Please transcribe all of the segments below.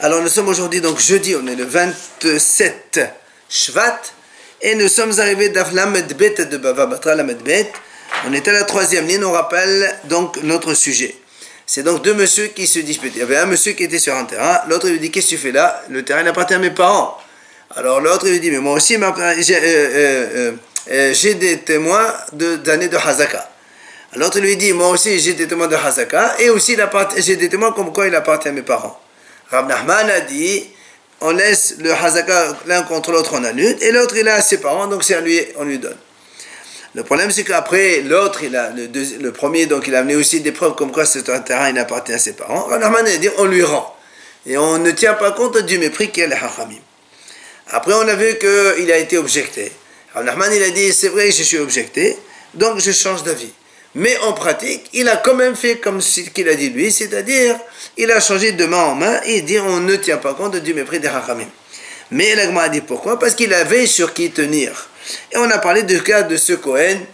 Alors nous sommes aujourd'hui donc jeudi, on est le 27 Shvat et nous sommes arrivés d'Aflamed Bet de Bava Batra Lamed Bet. On est à la troisième ligne, on rappelle donc notre sujet. C'est donc deux messieurs qui se disputaient. Il y avait un monsieur qui était sur un terrain, l'autre lui dit qu'est-ce que tu fais là? Le terrain il appartient à mes parents. Alors l'autre lui dit mais moi aussi j'ai des témoins d'années de Hazaka. L'autre lui dit moi aussi j'ai des témoins de Hazaka et aussi j'ai des témoins comme quoi il appartient à mes parents. Rav Nachman a dit on laisse le Hazaka l'un contre l'autre, on annule, et l'autre il a ses parents, donc c'est à lui, on lui donne. Le problème c'est qu'après l'autre, le premier, donc il a amené aussi des preuves comme quoi c'est un terrain, il appartient à ses parents. Rav Nachman a dit on lui rend, et on ne tient pas compte du mépris qu'il y a les Hachamim. Après on a vu qu'il a été objecté. Rav Nachman il a dit c'est vrai je suis objecté, donc je change d'avis. Mais en pratique, il a quand même fait comme ce qu'il a dit lui, c'est-à-dire, il a changé de main en main et dit on ne tient pas compte du mépris des Hachamim. Mais l'Agma a dit pourquoi? Parce qu'il avait sur qui tenir. Et on a parlé du cas de ce Kohen,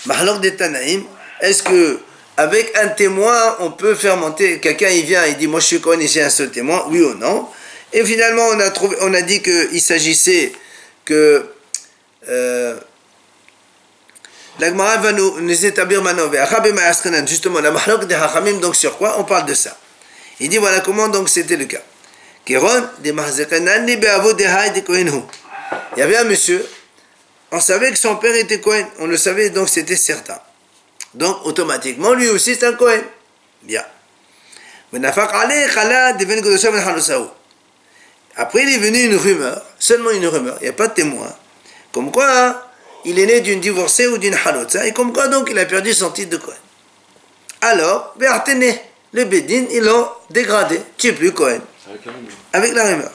Mahlok de Tanaïm. Est-ce que avec un témoin, on peut faire monter, quelqu'un il vient, il dit moi je suis Kohen et j'ai un seul témoin, oui ou non? Et finalement on a dit qu'il s'agissait que la Gemara va nous établir maintenant, justement, la mahlok des Hachamim, donc sur quoi on parle de ça. Il dit voilà comment donc c'était le cas. Il y avait un monsieur, on savait que son père était Kohen, on le savait donc c'était certain. Donc automatiquement lui aussi c'est un Kohen. Bien. Après il est venu une rumeur, seulement une rumeur, il n'y a pas de témoin, comme quoi il est né d'une divorcée ou d'une halotza, et comme quoi donc il a perdu son titre de Kohen. Alors, le Bédin, ils l'ont dégradé, tu n'es plus Kohen. Avec la rumeur.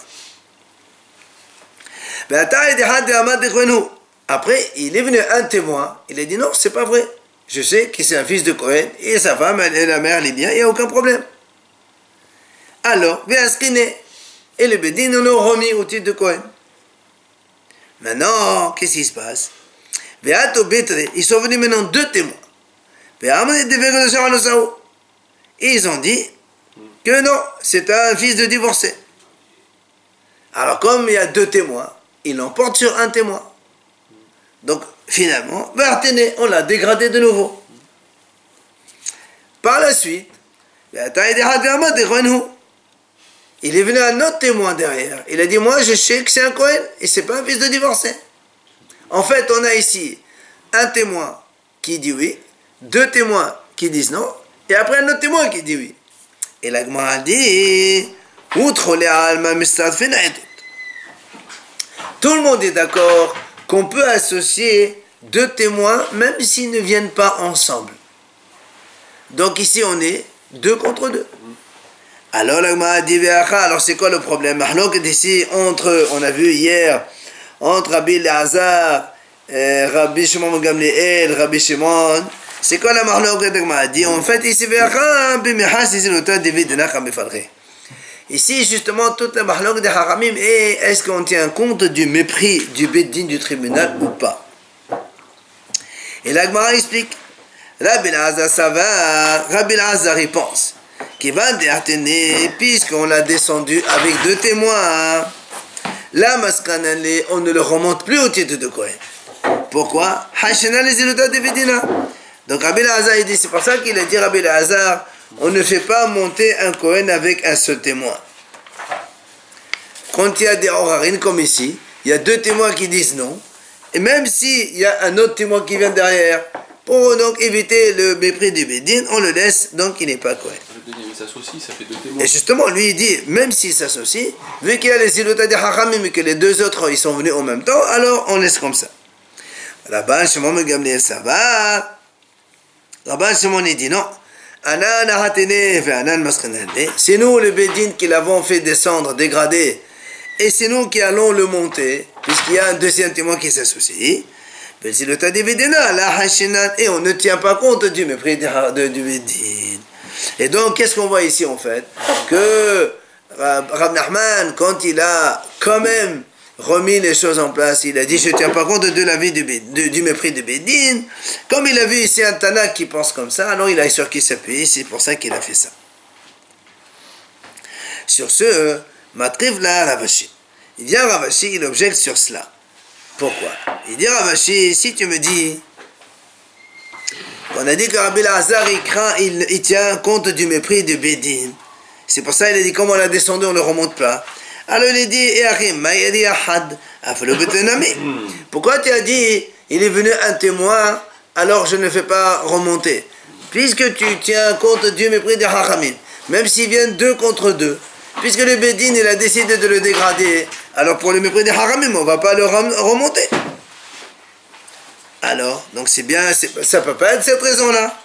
Après, il est venu un témoin, il a dit non, c'est pas vrai. Je sais que c'est un fils de Kohen, et sa femme, et la mère, elle est bien, il n'y a aucun problème. Alors, et le Bédin, on l'a remis au titre de Kohen. Maintenant, qu'est-ce qui se passe? Ils sont venus maintenant deux témoins. Et ils ont dit que non, c'est un fils de divorcé. Alors comme il y a deux témoins, ils l'emportent sur un témoin. Donc finalement, on l'a dégradé de nouveau. Par la suite, il est venu un autre témoin derrière. Il a dit moi je sais que c'est un Kohen et c'est pas un fils de divorcé. En fait, on a ici un témoin qui dit oui, deux témoins qui disent non, et après un autre témoin qui dit oui. Et la Gemara dit, outre les alma tout le monde est d'accord qu'on peut associer deux témoins même s'ils ne viennent pas ensemble. Donc ici, on est deux contre deux. Alors la Gemara dit, alors c'est quoi le problème? Ici, on a vu hier, entre Rabbi Elazar, Rabbi Shimon Gamliel, Rabbi Shimon, c'est quoi la mahlok de Gemara dit? En fait, ici, justement, toute la mahlok de Haramim est est-ce qu'on tient compte du mépris du Beddin du tribunal ou pas? Et la Gemara explique. Rabbi Elazar, ça va, Rabbi Elazar, il pense qu'il va déterminer, puisqu'on l'a descendu avec deux témoins, la maskanale, on ne le remonte plus au titre de Kohen. Pourquoi? Donc Rabbi Elazar il dit, c'est pour ça qu'il a dit Rabbi Elazar, on ne fait pas monter un Kohen avec un seul témoin. Quand il y a des orarines comme ici, il y a deux témoins qui disent non, et même s'il y a un autre témoin qui vient derrière, pour donc éviter le mépris du Bédin, on le laisse, donc il n'est pas Kohen. Il s'associe, ça fait deux témoins. Et justement, lui il dit, même s'il s'associe, vu qu'il y a les Zilota de Hachamim et que les deux autres ils sont venus en même temps, alors on laisse comme ça. Rabban Shimon Gamliel, ça va. Rabban Shimon il dit non. C'est nous le Bédin qui l'avons fait descendre, dégradé, et c'est nous qui allons le monter, puisqu'il y a un deuxième témoin qui s'associe. Et on ne tient pas compte du mépris du Bédin. Et donc, qu'est-ce qu'on voit ici en fait? Que Rav Nachman, quand il a quand même remis les choses en place, il a dit je ne tiens pas compte de l'avis du mépris de Bédin. Comme il a vu ici un Tanakh qui pense comme ça, alors il a sur qui s'appuyer, c'est pour ça qu'il a fait ça. Sur ce, Matriv la Ravashi. Il vient Ravashi, il objecte sur cela. Pourquoi? Il dit Ravashi, si tu me dis, on a dit que Rabbi Lazar il tient compte du mépris de Bédine. C'est pour ça qu'il a dit, comme on l'a descendu, on ne le remonte pas. Alors il a dit, pourquoi tu as dit, il est venu un témoin, alors je ne fais pas remonter? Puisque tu tiens compte du mépris des Hachamim, même s'ils viennent deux contre deux, puisque le Bédine il a décidé de le dégrader, alors pour le mépris des Hachamim, on ne va pas le remonter. Alors, donc c'est bien, ça ne peut pas être cette raison-là.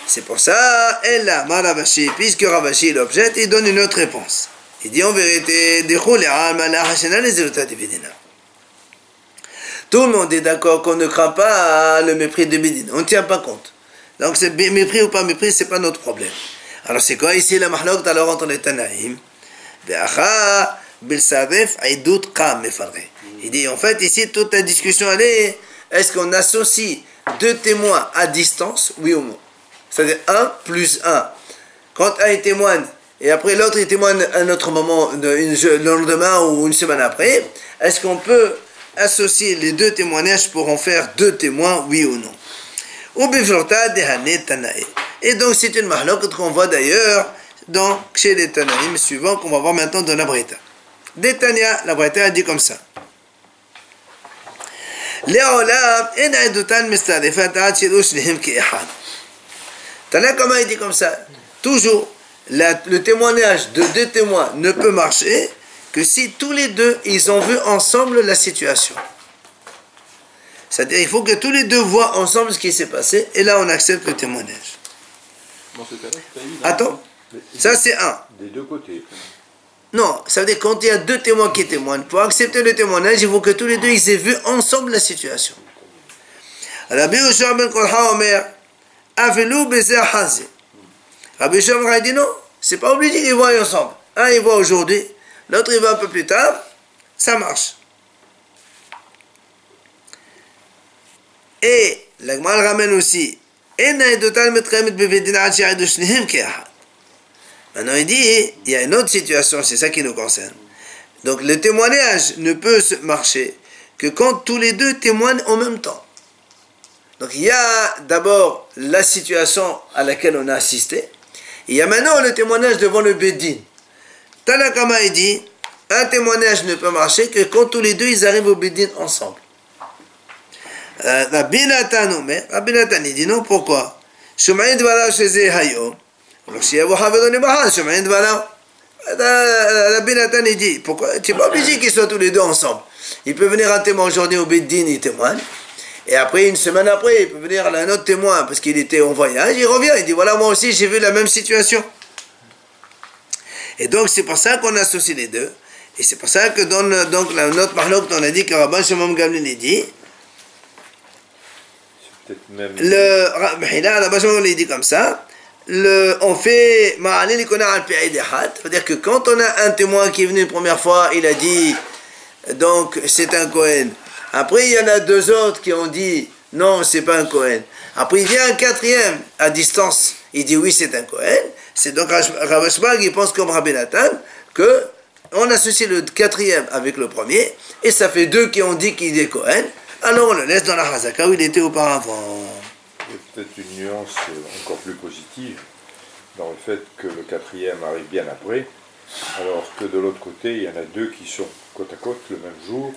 C'est pour ça, elle a Ravashi, puisque Ravashi l'objecte, il donne une autre réponse. Il dit en vérité, tout le monde est d'accord qu'on ne craint pas le mépris de Bédine, on ne tient pas compte. Donc c'est mépris ou pas mépris, c'est pas notre problème. Alors c'est quoi ici la mahlok alors entre les Tanaïm? Il dit en fait ici toute la discussion elle est, est-ce qu'on associe deux témoins à distance, oui ou non? C'est-à-dire 1 plus 1. Quand un témoigne et après l'autre il témoigne à un autre moment, le lendemain ou une semaine après, est-ce qu'on peut associer les deux témoignages pour en faire deux témoins, oui ou non? Et donc c'est une mahlok qu'on voit d'ailleurs chez les Tanaïm suivants qu'on va voir maintenant dans la Breta. Détania, la Breta a dit comme ça. Tana comment il dit comme ça? Toujours, le témoignage de deux témoins ne peut marcher que si tous les deux, ils ont vu ensemble la situation. C'est-à-dire il faut que tous les deux voient ensemble ce qui s'est passé, et là on accepte le témoignage. Dans ce cas-là, c'est pas évident. Attends, ça c'est un. Des deux côtés. Non, ça veut dire quand il y a deux témoins qui témoignent, pour accepter le témoignage, il faut que tous les deux ils aient vu ensemble la situation. Rabbi Yoshua ben Kolha Omer, Avelou Bezer Hazi. Rabbi Yoshua a dit non, c'est pas obligé qu'ils voient ensemble. Un il voit aujourd'hui, l'autre il voit un peu plus tard, ça marche. Et la Gemara ramène aussi, maintenant il dit, il y a une autre situation, c'est ça qui nous concerne. Donc le témoignage ne peut marcher que quand tous les deux témoignent en même temps. Donc il y a d'abord la situation à laquelle on a assisté, il y a maintenant le témoignage devant le Bédin. Tanakama il dit, un témoignage ne peut marcher que quand tous les deux ils arrivent au Bédin ensemble. Rabbi Nathan il dit non, pourquoi? Shumayin dvarav sheze hayom. Alors si Abu Havedon est bahal, Shumayin dvarav. Rabbi Nathan il dit, pourquoi? Tu n'es pas obligé qu'ils soient tous les deux ensemble. Il peut venir un témoin aujourd'hui au Bédin, il témoigne. Et après, une semaine après, il peut venir un autre témoin parce qu'il était en voyage, il revient, il dit voilà, moi aussi j'ai vu la même situation. Et donc c'est pour ça qu'on associe les deux. Et c'est pour ça que dans notre mahlok, on a dit que Rabban Shimon Gamliel dit, il dit comme ça, on fait ma'alil ikona al pi'id ehad, c'est-à-dire que quand on a un témoin qui est venu une première fois, il a dit donc c'est un Kohen. Après il y en a deux autres qui ont dit non, c'est pas un Kohen. Après il vient un quatrième à distance, il dit oui, c'est un Kohen. C'est donc Rav Ashbag, il pense comme Rabbi Nathan que on associe le quatrième avec le premier et ça fait deux qui ont dit qu'il est Kohen. Alors on le laisse dans la Hazaka où il était auparavant. Il y a peut-être une nuance encore plus positive dans le fait que le quatrième arrive bien après, alors que de l'autre côté, il y en a deux qui sont côte à côte le même jour.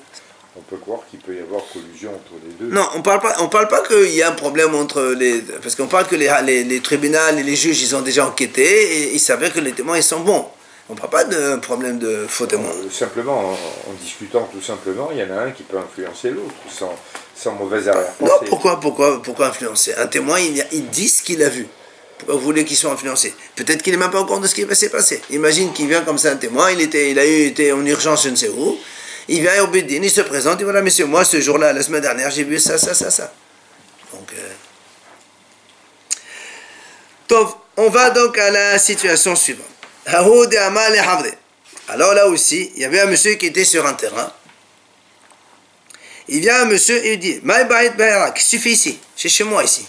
On peut croire qu'il peut y avoir collusion entre les deux. Non, on parle pas qu'il y a un problème entre les... Parce qu'on parle que les tribunaux et les juges, ils ont déjà enquêté et ils savaient que les témoins, ils sont bons. On ne parle pas de problème de faux témoins. Simplement, en discutant tout simplement, il y en a un qui peut influencer l'autre, sans mauvaise arrière-pensée. Non, pourquoi influencer? Un témoin, il dit ce qu'il a vu. Pourquoi vous voulez qu'il soit influencé? Peut-être qu'il n'est même pas au courant de ce qui s'est passé. Imagine qu'il vient comme ça un témoin, il a été en urgence je ne sais où, il vient au Bédine, il se présente, il dit voilà messieurs, moi ce jour-là, la semaine dernière, j'ai vu ça. Donc, on va donc à la situation suivante. Alors là aussi, il y avait un monsieur qui était sur un terrain. Il vient un monsieur et il dit qu'est-ce que tu fais ici? C'est chez moi ici.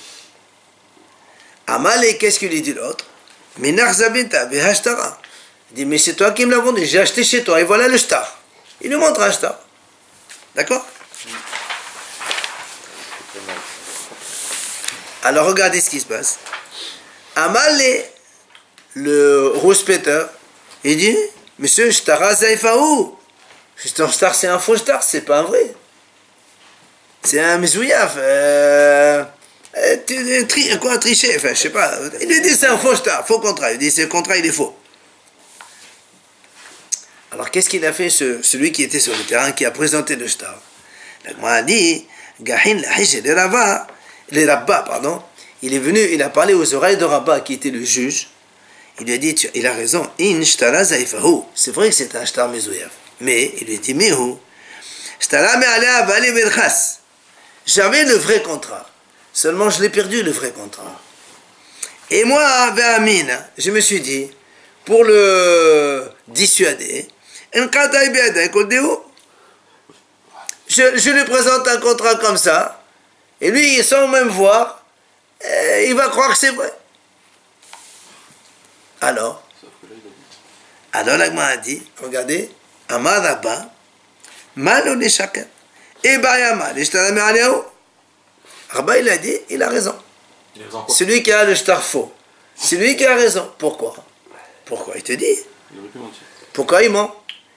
Amal, qu'est-ce qu'il lui dit l'autre? Il dit, mais c'est toi qui me l'as vendu, j'ai acheté chez toi, et voilà le shtar. Il lui montre un shtar. D'accord? Alors regardez ce qui se passe. Amalé, le rouspéteur, il dit, monsieur, shtara zaïfaou. Ton shtar, c'est un faux shtar, c'est pas un vrai. C'est un mezouillaf. Quoi, tricher, enfin, je sais pas. Il lui dit, c'est un faux shtar, faux contrat. Il dit, ce contrat, il est faux. Alors, qu'est-ce qu'il a fait, celui qui était sur le terrain, qui a présenté le shtar? La Gemara a dit, Gahin lahish les Rabba, pardon. Il est venu, il a parlé aux oreilles de Rabba, qui était le juge. Il lui a dit, il a raison, in shtara zaïfahu. C'est vrai que c'est un shtar mezouillaf. Mais, il lui a dit, mihu, shtara me'alea vali belchas. J'avais le vrai contrat. Seulement, je l'ai perdu, le vrai contrat. Et moi, Amin, je me suis dit, pour le dissuader, je lui présente un contrat comme ça, et lui, sans même voir, il va croire que c'est vrai. Alors l'Agma a dit, regardez, Amaraba, mal les chacun. Et Bayama, les shtaram aléo. Rabba, il a dit, il a raison. Celui qui a le shtar faux, c'est lui qui a raison. Pourquoi? Pourquoi? Il te dit. Il aurait pu mentir. Pourquoi il ment?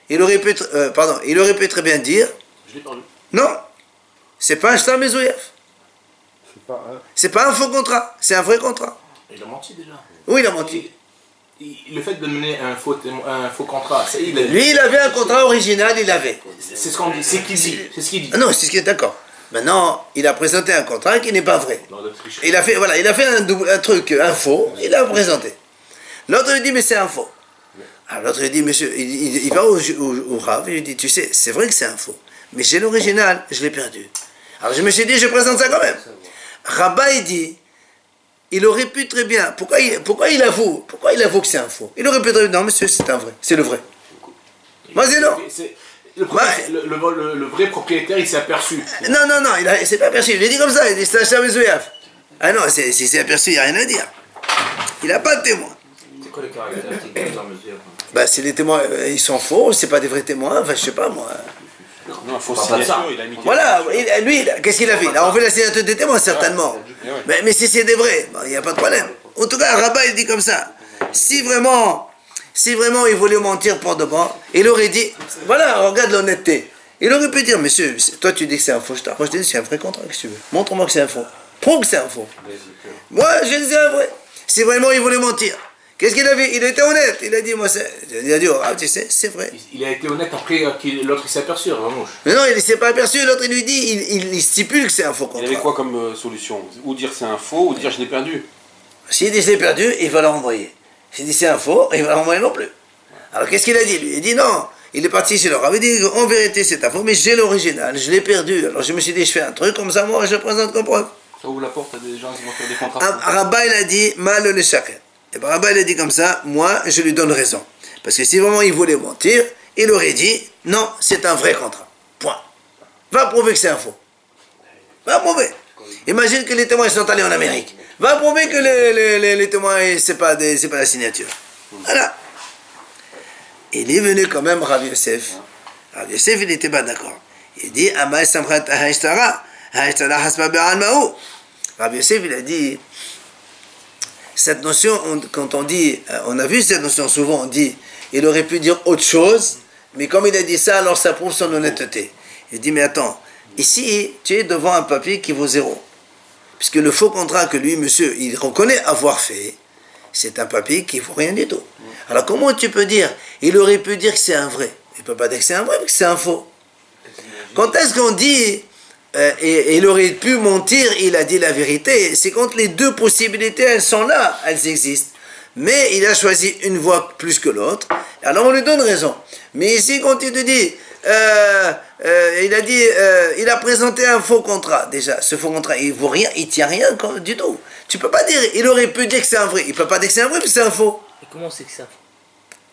Il aurait pu très bien dire. Je l'ai perdu. Non, c'est pas un shtar mezouillaf. C'est pas un faux contrat, c'est un vrai contrat. Il a menti déjà. Oui, il a menti. Le fait de mener un faux contrat, lui, il avait un contrat original, il avait. C'est ce qu'on dit, c'est ce qu'il dit. C'est ce qu'il dit. Ah non, c'est ce qui est d'accord. Maintenant, il a présenté un contrat qui n'est pas vrai. Il a fait, voilà, il a fait un truc, un faux, il l'a présenté. L'autre lui dit, mais c'est un faux. Alors l'autre lui dit, monsieur, il va au Rav, il lui dit, tu sais, c'est vrai que c'est un faux, mais j'ai l'original, je l'ai perdu. Alors je me suis dit, je présente ça quand même. Rabba, il dit, il aurait pu très bien, pourquoi il avoue que c'est un faux? Il aurait pu très bien, non monsieur, c'est un vrai, c'est le vrai. Moi c'est non. Le vrai propriétaire, il s'est aperçu. Non, il s'est pas aperçu, il l'a dit comme ça, il dit, c'est un chamezouillaf. Ah non, s'il s'est aperçu, il n'y a rien à dire. Il n'a pas de témoin. C'est quoi les caractéristiques des chamezouillaf? Bah, si les témoins, ils sont faux, c'est pas des vrais témoins, enfin, je sais pas moi. Non, fausse signature, il a mis. Voilà, lui, qu'est-ce qu'il a fait? Il a enlevé la signature des témoins, certainement. Mais si c'est des vrais, il n'y a pas de problème. En tout cas, Rabat, il dit comme ça. Si vraiment il voulait mentir pour de bon, il aurait dit, voilà, regarde l'honnêteté. Il aurait pu dire, monsieur, toi tu dis que c'est un faux shtar. Moi je te dis c'est un vrai contrat, que tu veux. Montre-moi que c'est un faux. Prouve que c'est un faux. Moi, je dis c'est un vrai. Si vraiment il voulait mentir. Qu'est-ce qu'il a fait? Il était honnête. Il a dit, tu sais, c'est vrai. Il a été honnête après l'autre il s'est aperçu, vraiment. Mais non, il ne s'est pas aperçu. L'autre, il lui dit, il stipule que c'est un faux contrat. Il avait quoi comme solution? Ou dire c'est un faux, ou dire je l'ai perdu? S'il dit je l'ai perdu, il va le renvoyer. S'il dit c'est un faux, il va le renvoyer non plus. Alors qu'est-ce qu'il a dit lui? Il dit non. Il est parti chez le Rav. Il dit en vérité c'est un faux, mais j'ai l'original, je l'ai perdu. Alors je me suis dit je fais un truc comme ça, moi je présente comme preuve. Ça ouvre la porte à des gens qui vont faire des contrats. Rabba il a dit mal le chacun. Et bien Rabba il a dit comme ça, moi je lui donne raison. Parce que si vraiment il voulait mentir, il aurait dit non, c'est un vrai contrat. Point. Va prouver que c'est un faux. Va prouver. Imagine que les témoins sont allés en Amérique. Va prouver que les témoins, c'est pas la signature. Voilà. Il est venu quand même Rav Yosef. Rav Yosef, il n'était pas d'accord. Il dit, Amay Samchat Haishtara, Haishtara Hasba Be'almaou. Rav Yosef, il a dit, cette notion, quand on dit, on a vu cette notion, souvent on dit, il aurait pu dire autre chose, mais comme il a dit ça, alors ça prouve son honnêteté. Il dit, mais attends, ici, tu es devant un papier qui vaut 0. Puisque le faux contrat que lui, monsieur, il reconnaît avoir fait, c'est un papier qui ne vaut rien du tout. Alors comment tu peux dire, il aurait pu dire que c'est un vrai? Il ne peut pas dire que c'est un vrai, mais que c'est un faux. Quand est-ce qu'on dit, et il aurait pu mentir, il a dit la vérité, c'est quand les deux possibilités, elles sont là, elles existent. Mais il a choisi une voie plus que l'autre, alors on lui donne raison. Mais ici, quand il te dit, il a dit, il a présenté un faux contrat. Déjà, ce faux contrat, il vaut rien, il tient rien du tout. Tu peux pas dire, il aurait pu dire que c'est un vrai. Il peut pas dire que c'est un vrai, mais c'est un faux. Et comment on sait que c'est un faux?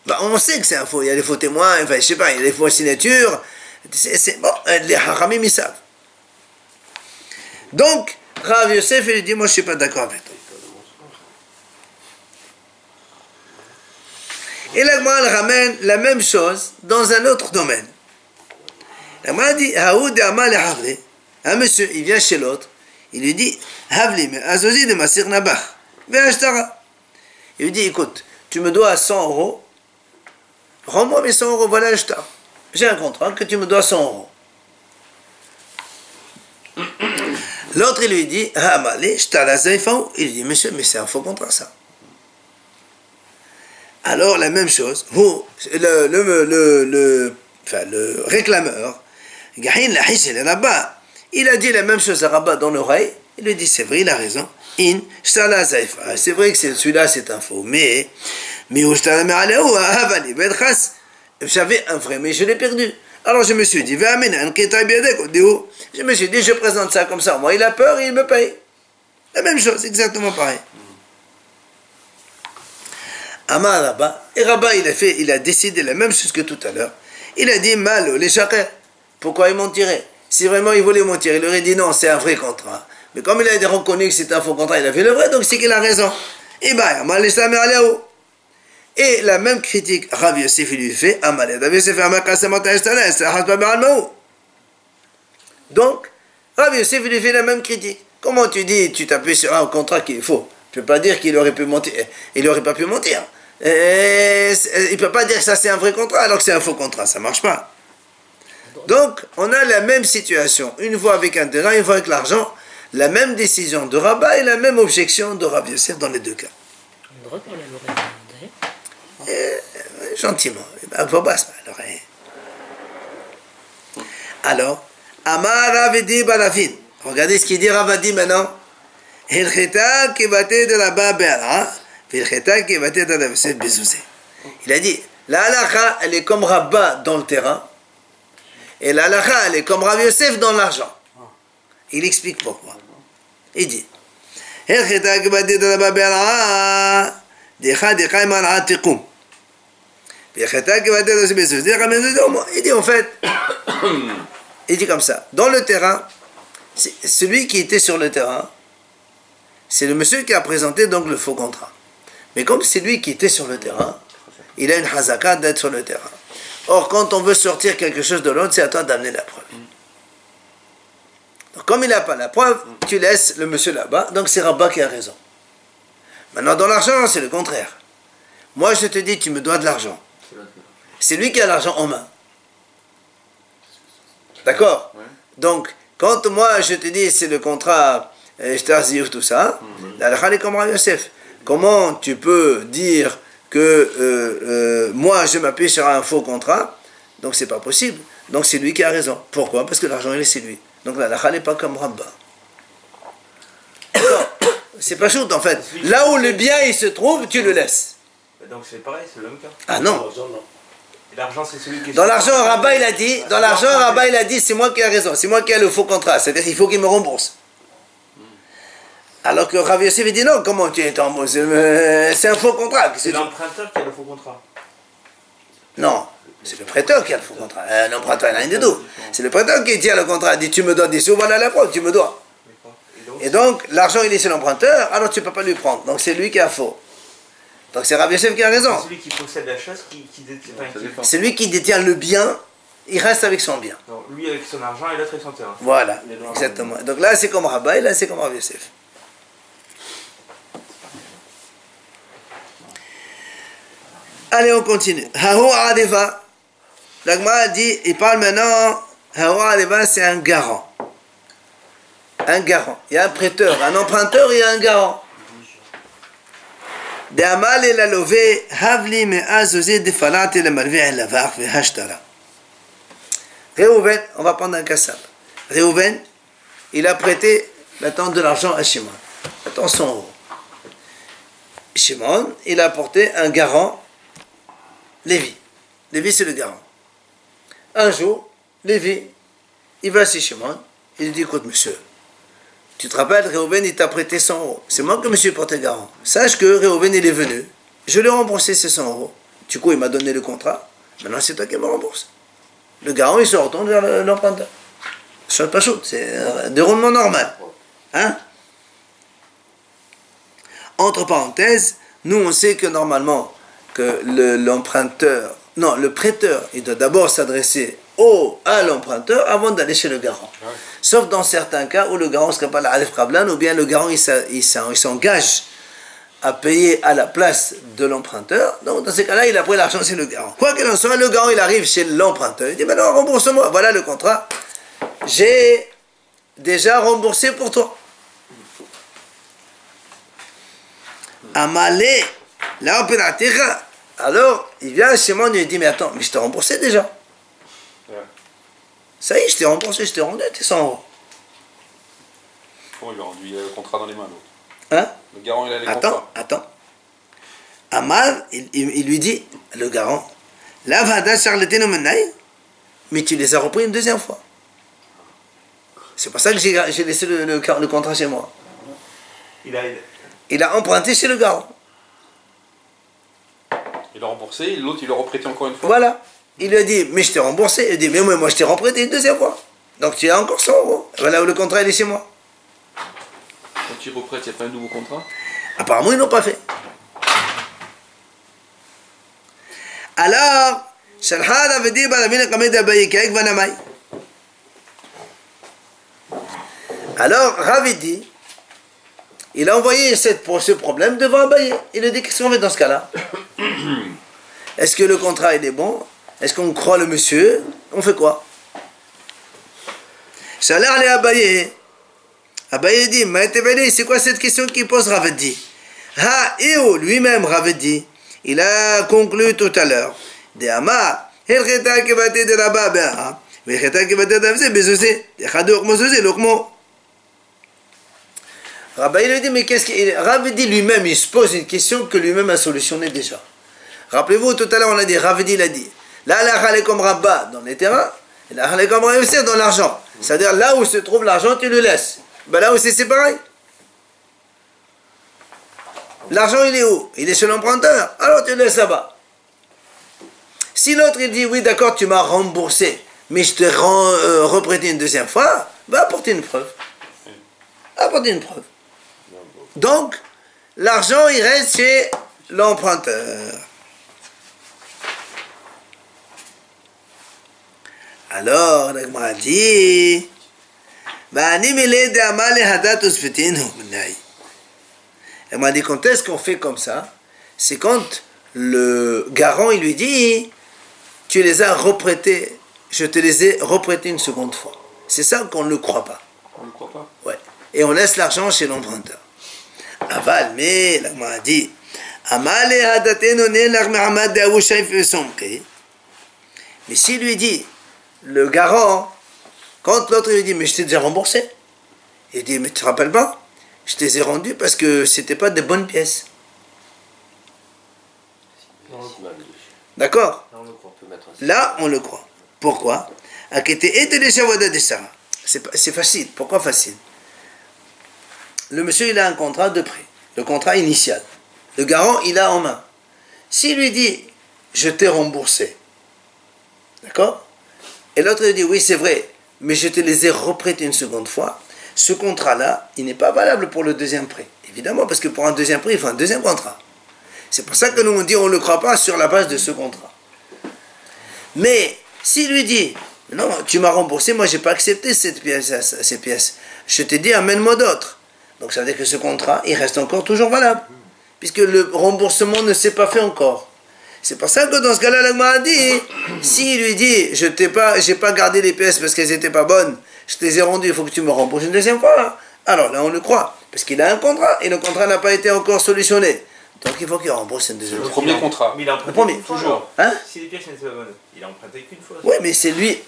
Bah, on sait que c'est un faux. Il y a les faux témoins, enfin, je sais pas, il y a les faux signatures. Bon, les haramim, ils savent. Donc, Rav Yosef, il dit, moi, je suis pas d'accord avec toi. Et la Gemara ramène la même chose dans un autre domaine. La Gemara dit, Haoud Amal et Havli. Un monsieur, il vient chez l'autre, il lui dit, Havli, mais Azozi de Masir Nabach, Ve'ashtara. Il lui dit, écoute, tu me dois 100 €, rends-moi mes 100 €, voilà l'ashtar. J'ai un contrat que tu me dois 100 €. L'autre, il lui dit, Hamali, Shtara Zaifao. Il lui dit, monsieur, mais c'est un faux contrat, ça. Alors, la même chose, le réclameur, il a dit la même chose à Rabat dans l'oreille, il lui dit, c'est vrai, il a raison. C'est vrai que celui-là, c'est un faux, mais j'avais un vrai, mais je l'ai perdu. Alors je me suis dit, je présente ça comme ça, moi il a peur et il me paye. La même chose, exactement pareil. Amar Rabat, et Rabat il a décidé la même chose que tout à l'heure. Il a dit, mal, les chakras, pourquoi ils m'ont tiré? Si vraiment il voulait m'en tirer, il aurait dit non, c'est un vrai contrat. Mais comme il a reconnu que c'est un faux contrat, il a fait le vrai, donc c'est qu'il a raison. Et la même critique, Rav Yosef lui fait, donc, Rav Yosef lui fait la même critique. Comment tu dis, tu t'appuies sur un contrat qui est faux? Tu ne peux pas dire qu'il aurait pu mentir. Il n'aurait pas pu mentir. Il ne peut pas dire que ça c'est un vrai contrat alors que c'est un faux contrat, ça ne marche pas. Donc, on a la même situation, une fois avec un terrain, une fois avec l'argent, la même décision de Rabat et la même objection de Rav Yosef dans les deux cas. On devrait parler à l'oreille. Gentiment. Alors, Amar Ravidi Balafin. Regardez ce qu'il dit Ravadi maintenant. Il a dit, la halakha, elle est comme Rabat dans le terrain, et la halakha, elle est comme Rav Yosef dans l'argent. Il explique pourquoi. Il dit, il dit en fait, il dit comme ça, dans le terrain, celui qui était sur le terrain, c'est le monsieur qui a présenté donc le faux contrat. Mais comme c'est lui qui était sur le terrain, il a une hazaka d'être sur le terrain. Or, quand on veut sortir quelque chose de l'autre, c'est à toi d'amener la preuve. Donc, comme il n'a pas la preuve, tu laisses le monsieur là-bas, donc c'est Rabat qui a raison. Maintenant, dans l'argent, c'est le contraire. Moi, je te dis, tu me dois de l'argent. C'est lui qui a l'argent en main. D'accord? Donc, quand moi, je te dis, c'est le contrat, tout ça, la halakha est comme Rav Yosef. Comment tu peux dire que moi, je m'appuie sur un faux contrat? Donc, c'est pas possible. Donc, c'est lui qui a raison. Pourquoi? Parce que l'argent, il est c'est lui. Donc, la halakha n'est pas comme Rabat. C'est pas chaud, en fait. Là où le bien, il se trouve, tu le laisses. Donc, c'est pareil, c'est le même cas. Ah non. L'argent, c'est celui qui est... Dans l'argent, Rabat, il a dit, c'est moi qui ai raison, c'est moi qui ai le faux contrat, c'est-à-dire qu'il faut qu'il me rembourse. Alors que Rav Yosef dit non, comment tu es en mot? C'est un faux contrat. C'est l'emprunteur qui a le faux contrat. Non, c'est le prêteur qui a le faux contrat. L'emprunteur, il n'a rien du tout. C'est le prêteur qui tient le contrat, il dit tu me dois des sous, voilà la preuve, tu me dois. Et donc, l'argent il est chez l'emprunteur, alors tu ne peux pas lui prendre. Donc c'est lui qui a faux. Donc c'est Rav Yosef qui a raison. C'est celui qui possède la chose qui détient. C'est lui qui détient le bien, il reste avec son bien. Donc, lui avec son argent et l'autre avec son terrain. Voilà, exactement. Donc là c'est comme Rabat et là c'est comme Rav Yosef. Allez, on continue. Hahu Adeva. L'Agma dit, il parle maintenant, Hahu Adeva, c'est un garant. Un garant. Il y a un prêteur, un emprunteur, il y a un garant. D'amal et la lové, Havli me azozé de falate le malvé et la varf et hashtara. Réhouven, on va prendre un cas simple. Réhouven, il a prêté la tente de l'argent à Shimon. Attends, 100 €. Shimon, il a apporté un garant. Lévi. Lévi, c'est le garant. Un jour, Lévi, il va chez Shimon, il dit, écoute, monsieur, tu te rappelles, Réhouven, il t'a prêté 100 €. C'est moi que monsieur porte garant. Sache que Réhouven, il est venu. Je lui ai remboursé ces 100 €. Du coup, il m'a donné le contrat. Maintenant, c'est toi qui me rembourse. Le garant, il se retourne vers l'emprunteur. Ça pas chaud, c'est un déroulement normal. Hein? Entre parenthèses, nous, on sait que normalement, que l'emprunteur, non, le prêteur, il doit d'abord s'adresser à l'emprunteur avant d'aller chez le garant. Ouais. Sauf dans certains cas où le garant serait pas l'Alif Qablan, ou bien le garant il s'engage à payer à la place de l'emprunteur. Donc dans ces cas-là, il a pris l'argent chez le garant. Quoi qu'il en soit, le garant il arrive chez l'emprunteur. Il dit maintenant rembourse-moi, voilà le contrat. J'ai déjà remboursé pour toi. Amalé, là alors il vient chez moi et il dit mais attends, mais je t'ai remboursé déjà. Ouais. Ça y est, je t'ai remboursé, je t'ai rendu tes 100 €. Bon, il a rendu le contrat dans les mains, l'autre. Hein? Le garant, il a les contrats. Attends. Amal, il lui dit, le garant, là, mais tu les as repris une deuxième fois. C'est pour ça que j'ai laissé le contrat chez moi. Il a emprunté chez le garant. Il a remboursé, l'autre, il l'a reprêté encore une fois. Voilà. Il lui a dit, mais je t'ai remboursé. Il dit, mais moi je t'ai reprêté une deuxième fois. Donc tu as encore 100 €. Voilà où le contrat il est chez moi. Quand tu reprêtes, il n'y a pas un nouveau contrat? Apparemment, ils n'ont pas fait. Alors, Ravidi, il a envoyé ce problème devant Abaye. Il a dit, qu'est-ce qu'on fait dans ce cas-là? Est-ce que le contrat il est bon? Est-ce qu'on croit le monsieur? On fait quoi? Salah les Abaye. Abaye dit, c'est quoi cette question qu'il pose Ravidi? Lui-même Ravidi, il a conclu tout à l'heure. De Ama, de là-bas, Rabbi lui dit, mais qu'est-ce qu'il... Ravidi lui-même, il se pose une question que lui-même a solutionnée déjà. Rappelez-vous, tout à l'heure, on a dit, Ravidi l'a dit, là, la comme Rabba dans les terrains, et la comme Rabba dans l'argent. C'est-à-dire, là où se trouve l'argent, tu le laisses. Ben là aussi, c'est pareil. L'argent, il est où? Il est chez l'emprunteur. Alors, tu le laisses là-bas. Si l'autre, il dit, oui, d'accord, tu m'as remboursé, mais je te reprêté une deuxième fois, va apporter une preuve. Apporter une preuve. Donc, l'argent, il reste chez l'emprunteur. Alors, la Gemara dit, elle m'a dit, quand est-ce qu'on fait comme ça? C'est quand le garant, il lui dit, tu les as reprêtés, je te les ai reprêtés une seconde fois. C'est ça qu'on ne le croit pas. On ne le croit pas. Ouais. Et on laisse l'argent chez l'emprunteur. Aval, mais la Gemara dit, mais s'il lui dit, le garant, quand l'autre lui dit, mais je t'ai déjà remboursé, il dit, mais tu te rappelles pas? Je te les ai rendus parce que c'était pas de bonnes pièces. D'accord? Là, on le croit. Pourquoi? C'est facile. Pourquoi facile? Le monsieur, il a un contrat de prêt. Le contrat initial. Le garant, il a en main. S'il lui dit, je t'ai remboursé. D'accord? Et l'autre lui dit, oui, c'est vrai, mais je te les ai reprêtés une seconde fois. Ce contrat-là, il n'est pas valable pour le deuxième prêt. Évidemment, parce que pour un deuxième prêt, il faut un deuxième contrat. C'est pour ça que nous, on dit, on ne le croit pas sur la base de ce contrat. Mais, s'il lui dit, non, tu m'as remboursé, moi, je n'ai pas accepté ces pièces. Je t'ai dit, amène-moi d'autres. Donc, ça veut dire que ce contrat, il reste encore toujours valable. Puisque le remboursement ne s'est pas fait encore. C'est pour ça que dans ce cas-là, l'Agma a dit, s'il lui dit, je n'ai pas gardé les pièces parce qu'elles n'étaient pas bonnes, je te les ai rendues, il faut que tu me rembourses une deuxième fois. Alors là, on le croit. Parce qu'il a un contrat, et le contrat n'a pas été encore solutionné. Donc il faut qu'il rembourse une deuxième fois. Le premier contrat. Mais il a emprunté Le premier. toujours. Hein? Si les pièces n'étaient pas bonnes, il a emprunté qu'une fois. Oui, mais c'est lui.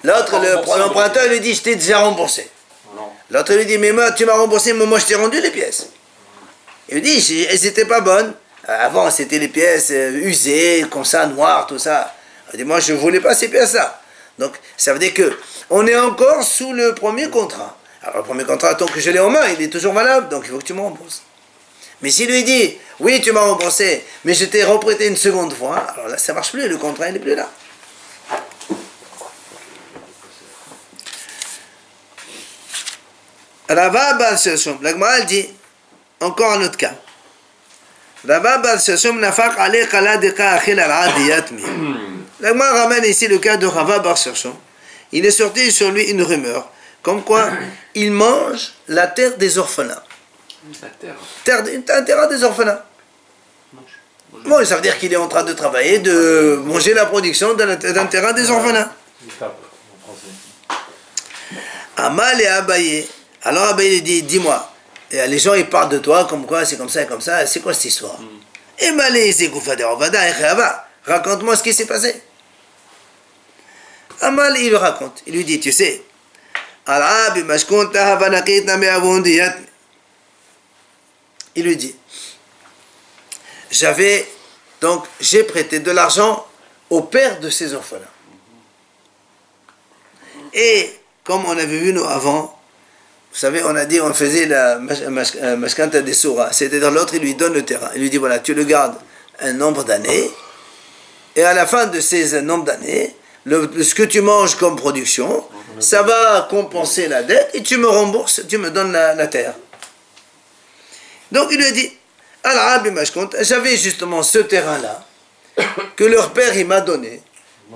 L'autre, l'emprunteur, lui dit, je t'ai déjà remboursé. Non. L'autre lui dit, mais moi, tu m'as remboursé, mais moi, je t'ai rendu les pièces. Il lui dit, elles n'étaient pas bonnes. Avant, c'était les pièces usées, comme ça, noires, tout ça. Il dit, moi, je ne voulais pas ces pièces-là. Donc, ça veut dire que on est encore sous le premier contrat. Alors, le premier contrat, tant que je l'ai en main, il est toujours valable, donc il faut que tu me rembourses. Mais s'il lui dit, oui, tu m'as remboursé, mais je t'ai reprêté une seconde fois, alors là, ça ne marche plus, le contrat, il n'est plus là. Rava Bal Shom, la Gemara dit, encore un autre cas. Rava Bar Shashom nafaq ale qala deqa akhil al-ad yatmi. L'Agma ramène ici le cas de Rava Bar Shashom. Il est sorti sur lui une rumeur, comme quoi il mange la terre des orphelins. La terre. Un terrain des orphelins. Bon, ça veut dire qu'il est en train de travailler, de manger la production d'un terrain des orphelins. Amal et Abaye. Alors Abaye lui dit, dis-moi, les gens ils parlent de toi comme quoi, c'est comme ça et comme ça, c'est quoi cette histoire? Et Malé, c'est Goufade Ovada et Khava. Raconte-moi ce qui s'est passé. Amal, il lui raconte. Il lui dit, tu sais, il lui dit, j'ai prêté de l'argent au père de ces orphelins. Et comme on avait vu nous avant, vous savez, on a dit, on faisait la mashkanta des surah, c'est-à-dire l'autre, il lui donne le terrain. Il lui dit, voilà, tu le gardes un nombre d'années, et à la fin de ces nombres d'années, ce que tu manges comme production, ça va compenser la dette, et tu me rembourses, tu me donnes la terre. Donc il lui a dit, j'avais justement ce terrain-là, que leur père il m'a donné,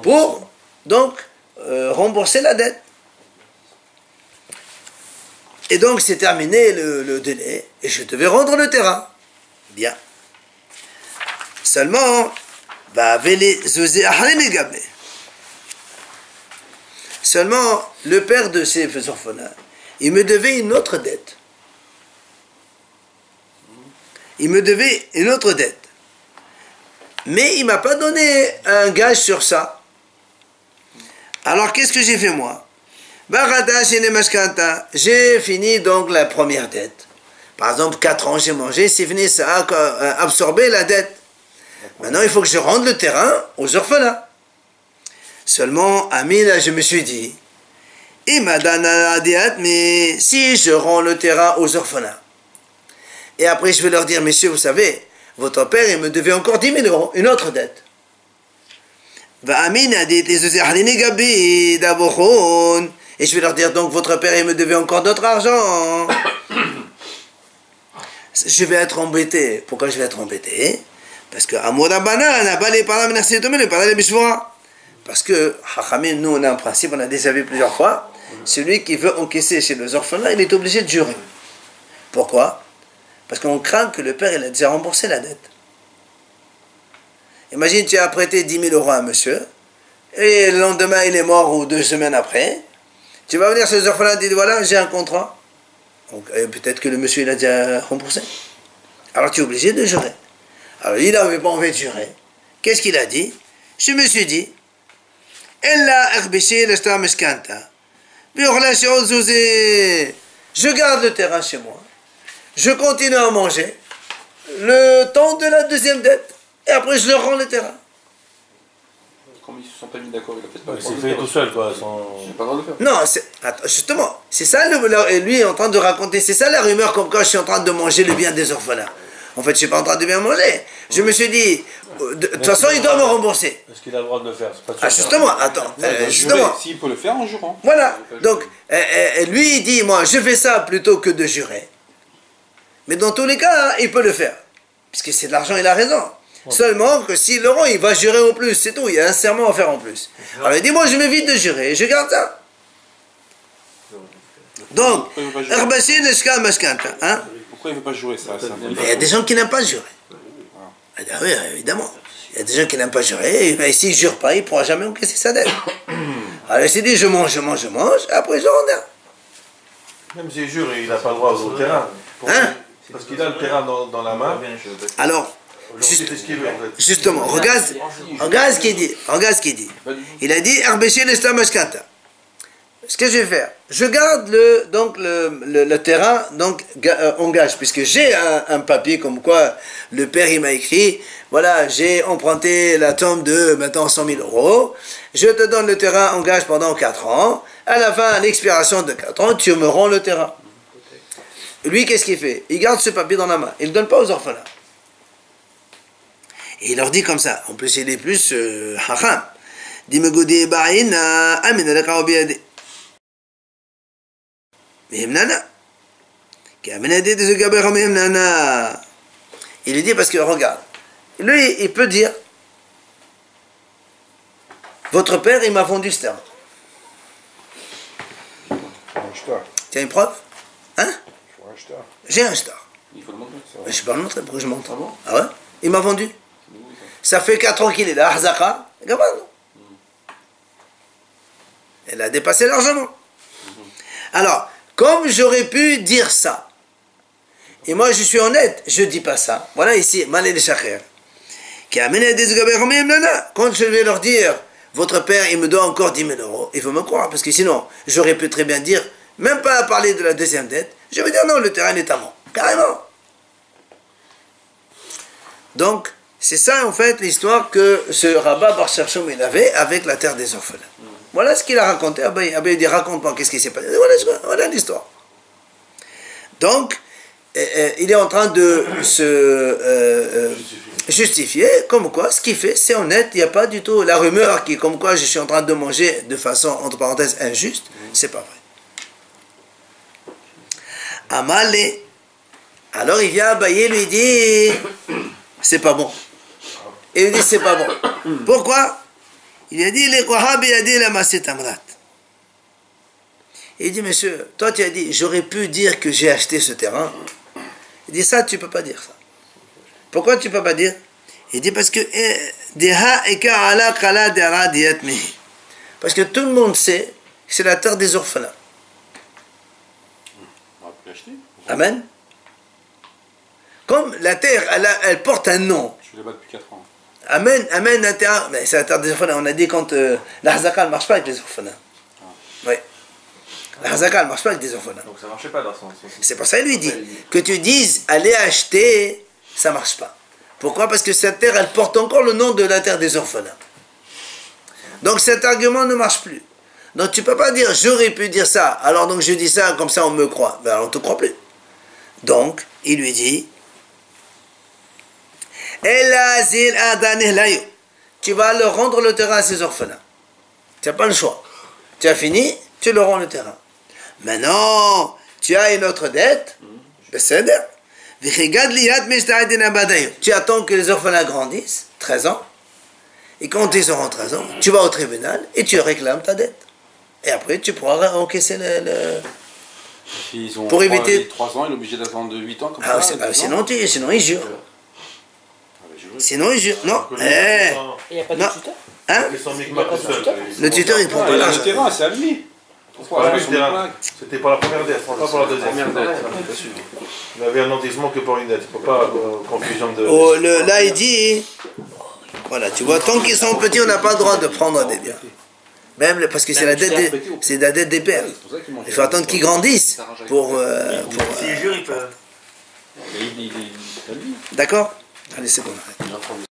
pour donc rembourser la dette. Et donc c'est terminé le délai, et je devais rendre le terrain. Bien. Seulement, seulement le père de ces orphelins, il me devait une autre dette. Il me devait une autre dette. Mais il ne m'a pas donné un gage sur ça. Alors qu'est-ce que j'ai fait moi? J'ai fini donc la première dette. Par exemple, 4 ans j'ai mangé, c'est fini, ça a absorbé la dette. Maintenant il faut que je rende le terrain aux orphelins. Seulement, Amina, je me suis dit, mais si je rends le terrain aux orphelins, et après je vais leur dire, messieurs, vous savez, votre père il me devait encore 10 000 euros, une autre dette. Et je vais leur dire, donc votre père il me devait encore d'autre argent. Je vais être embêté. Pourquoi je vais être embêté? Parce que parce que nous on a un principe, on a déjà vu plusieurs fois, celui qui veut encaisser chez les orphelins, il est obligé de jurer. Pourquoi? Parce qu'on craint que le père il a déjà remboursé la dette. Imagine tu as prêté 10 000 euros à un monsieur, et le lendemain il est mort ou 2 semaines après, tu vas venir chez les orphelins et dire voilà j'ai un contrat. Peut-être que le monsieur il a déjà remboursé. Alors tu es obligé de jurer. Alors il n'avait pas envie de jurer. Qu'est-ce qu'il a dit? Je me suis dit, je garde le terrain chez moi. Je continue à manger le temps de la deuxième dette. Et après je leur rends le terrain. Comme ils ne se sont pas mis d'accord, il a fait pas. C'est fait tout seul, quoi. J'ai pas le droit de le faire. Non, attends, justement, c'est ça, lui est en train de raconter, c'est ça la rumeur comme quoi je suis en train de manger le bien des orphelins. En fait, je ne suis pas en train de bien manger. Je me suis dit, de toute façon, il doit me rembourser. Est-ce qu'il a le droit de le faire? Ah, justement, attends, justement. S'il peut le faire en jurant. Voilà, donc, lui, il dit, moi, je fais ça plutôt que de jurer. Mais dans tous les cas, il peut le faire. Puisque c'est de l'argent, il a raison. Seulement que s'il le rend, il va jurer au plus, c'est tout. Il y a un serment à faire en plus. Alors il dit, moi je m'évite de jurer, je garde ça. Donc, pourquoi il ne veut pas jurer ça? Il y a des gens qui n'aiment pas jurer. Ah oui, évidemment. Il y a des gens qui n'aiment pas jurer, et s'il ne jure pas, il ne pourra jamais encaisser sa dette. Alors il s'est dit, je mange, et après je rends. Même s'il jure, il n'a pas le droit au terrain. Hein? Parce qu'il a le terrain dans la main. Alors, justement, regarde ce qu'il dit. Il a dit ce que je vais faire, je garde le terrain donc en gage, puisque j'ai un papier comme quoi le père il m'a écrit, voilà, j'ai emprunté la tombe de maintenant 100 000 euros, je te donne le terrain en gage pendant 4 ans, à la fin, à l'expiration de 4 ans, tu me rends le terrain. Lui, qu'est-ce qu'il fait? Il garde ce papier dans la main, il ne le donne pas aux orphelins. Et il leur dit comme ça, en plus il est plus hacham. Dimegudi ba'ina amina laka biyadi. Mihimnana. Ki amina dit de gaber mihimnana. Il lui dit, parce que regarde, lui, il peut dire, votre père, il m'a vendu ce terrain. Il faut un shtar. Tu as une preuve? Hein? Il faut un shtar. J'ai un shtar. Il faut le montrer. Mais je peux pas le montrer, pourquoi je montre? Ah bon? Ah ouais? Il m'a vendu. Ça fait 4 ans qu'il est là, Ahzaka. Elle a dépassé largement. Alors, comme j'aurais pu dire ça, et moi je suis honnête, je ne dis pas ça. Voilà ici, Malé Shakher. Quand je vais leur dire, votre père, il me doit encore 10 000 euros, il faut me croire, parce que sinon, j'aurais pu très bien dire, même pas à parler de la deuxième dette, je vais dire non, le terrain est à moi. Carrément. Donc, c'est ça en fait l'histoire que ce rabbin Bar Shershom il avait avec la terre des orphelins. Voilà ce qu'il a raconté. Il dit raconte-moi qu'est-ce qui s'est passé. Voilà l'histoire. Donc, il est en train de se justifier, comme quoi ce qu'il fait c'est honnête, il n'y a pas du tout la rumeur qui est comme quoi je suis en train de manger de façon entre parenthèses injuste, c'est pas vrai. Amalé. Alors il vient à Abaye, lui dit c'est pas bon. Et il dit c'est pas bon. Pourquoi? Il a dit les Wahhabi, il a dit la Masset Amrat. Il dit monsieur, toi tu as dit j'aurais pu dire que j'ai acheté ce terrain. Il dit ça tu peux pas dire ça. Pourquoi tu peux pas dire? Il dit parce que parce que tout le monde sait que c'est la terre des orphelins. On va plus l'acheter. Amen. Comme la terre, elle porte un nom. Je suis là-bas depuis 4 ans. Amen, amen, la terre, mais c'est la terre des orphelins. On a dit quand la Hazaka ne marche pas avec les orphelins. Oui. La Hazaka ne marche pas avec des orphelins. Donc ça marchait pas dans son sens. C'est pour ça qu'il lui dit que tu dises allez acheter, ça ne marche pas. Pourquoi? Parce que cette terre, elle porte encore le nom de la terre des orphelins. Donc cet argument ne marche plus. Donc tu ne peux pas dire j'aurais pu dire ça, alors donc je dis ça, comme ça on me croit. Ben alors on ne te croit plus. Donc il lui dit tu vas leur rendre le terrain à ces orphelins. Tu n'as pas le choix. Tu as fini, tu leur rends le terrain. Maintenant, tu as une autre dette. Tu attends que les orphelins grandissent, 13 ans. Et quand ils auront 13 ans, tu vas au tribunal et tu réclames ta dette. Et après, tu pourras encaisser S'ils ont pour éviter 3 ans, il est obligé d'attendre 8 ans comme Ah, ça. sinon il jure. Sinon il jure. Non. Il n'y a pas de Non. tuteur? Hein? Ils sont Micmac tout seul. Le tuteur il prend pas Le l'argent. terrain, c'est à lui. Pourquoi? Parce que c'était pas la première dette, pas pour la deuxième. Première dette. Il avait un notissement que pour une dette. Il ne faut pas confusion de. Oh, là il dit, voilà, tu vois, tant qu'ils sont petits, on n'a pas le droit de prendre des biens. Même parce que c'est la dette des pères. Il faut attendre qu'ils grandissent pour S'il jure, il peut. D'accord? Allez, c'est bon. Arrête.